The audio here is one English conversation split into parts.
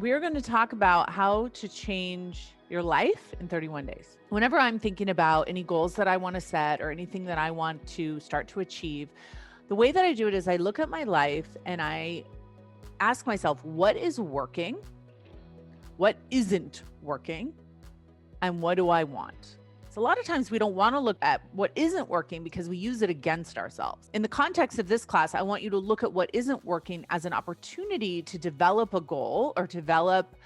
we're going to talk about how to change your life in 31 days. Whenever I'm thinking about any goals that I want to set or anything that I want to start to achieve, the way that I do it is I look at my life and I ask myself, what is working? What isn't working? And what do I want? So a lot of times we don't want to look at what isn't working because we use it against ourselves. In the context of this class, I want you to look at what isn't working as an opportunity to develop a goal or develop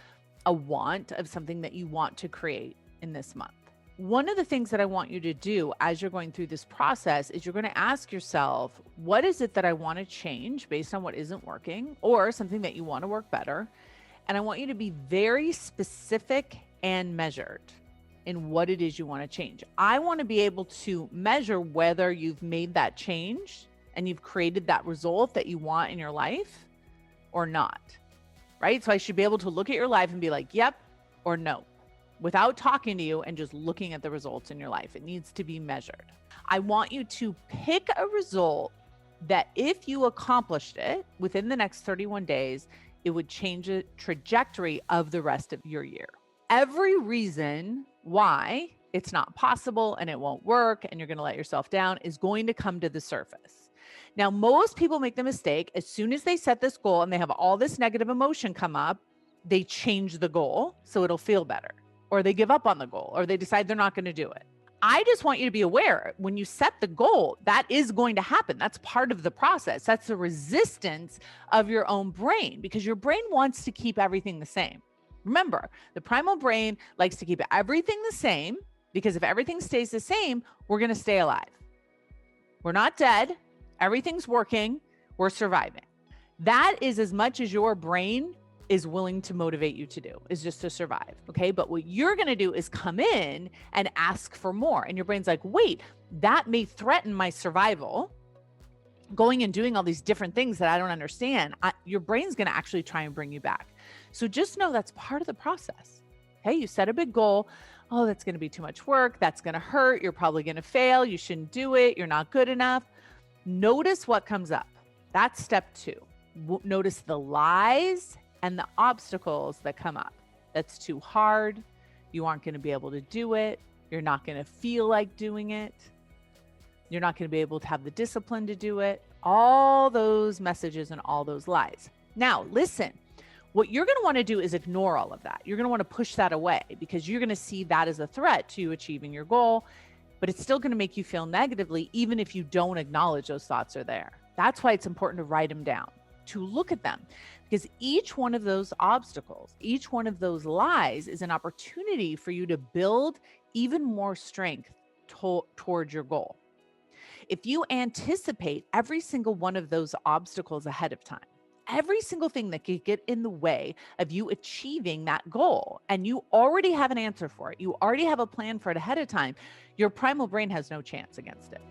a want of something that you want to create in this month. One of the things that I want you to do as you're going through this process is you're going to ask yourself, what is it that I want to change based on what isn't working or something that you want to work better? And I want you to be very specific and measured in what it is you want to change. I want to be able to measure whether you've made that change and you've created that result that you want in your life or not, right? So I should be able to look at your life and be like, yep or no, without talking to you and just looking at the results in your life. It needs to be measured. I want you to pick a result that if you accomplished it within the next 31 days, it would change the trajectory of the rest of your year. Every reason why it's not possible and it won't work and you're going to let yourself down is going to come to the surface. Now, most people make the mistake as soon as they set this goal and they have all this negative emotion come up, they change the goal so it'll feel better, or they give up on the goal, or they decide they're not going to do it. I just want you to be aware when you set the goal, that is going to happen. That's part of the process. That's the resistance of your own brain because your brain wants to keep everything the same. Remember, the primal brain likes to keep everything the same because if everything stays the same, we're going to stay alive. We're not dead. Everything's working. We're surviving. That is as much as your brain is willing to motivate you to do, is just to survive. Okay. But what you're going to do is come in and ask for more. And your brain's like, wait, that may threaten my survival. Going and doing all these different things that I don't understand, your brain's going to actually try and bring you back. So just know that's part of the process. Okay. You set a big goal. Oh, that's going to be too much work. That's going to hurt. You're probably going to fail. You shouldn't do it. You're not good enough. Notice what comes up. That's step 2. Notice the lies and the obstacles that come up. That's too hard. You aren't going to be able to do it. You're not going to feel like doing it. You're not going to be able to have the discipline to do it. All those messages and all those lies. Now, listen, what you're going to want to do is ignore all of that. You're going to want to push that away because you're going to see that as a threat to you achieving your goal, but it's still going to make you feel negatively, even if you don't acknowledge those thoughts are there. That's why it's important to write them down, to look at them, because each one of those obstacles, each one of those lies is an opportunity for you to build even more strength towards your goal. If you anticipate every single one of those obstacles ahead of time, every single thing that could get in the way of you achieving that goal, and you already have an answer for it, you already have a plan for it ahead of time, your primal brain has no chance against it.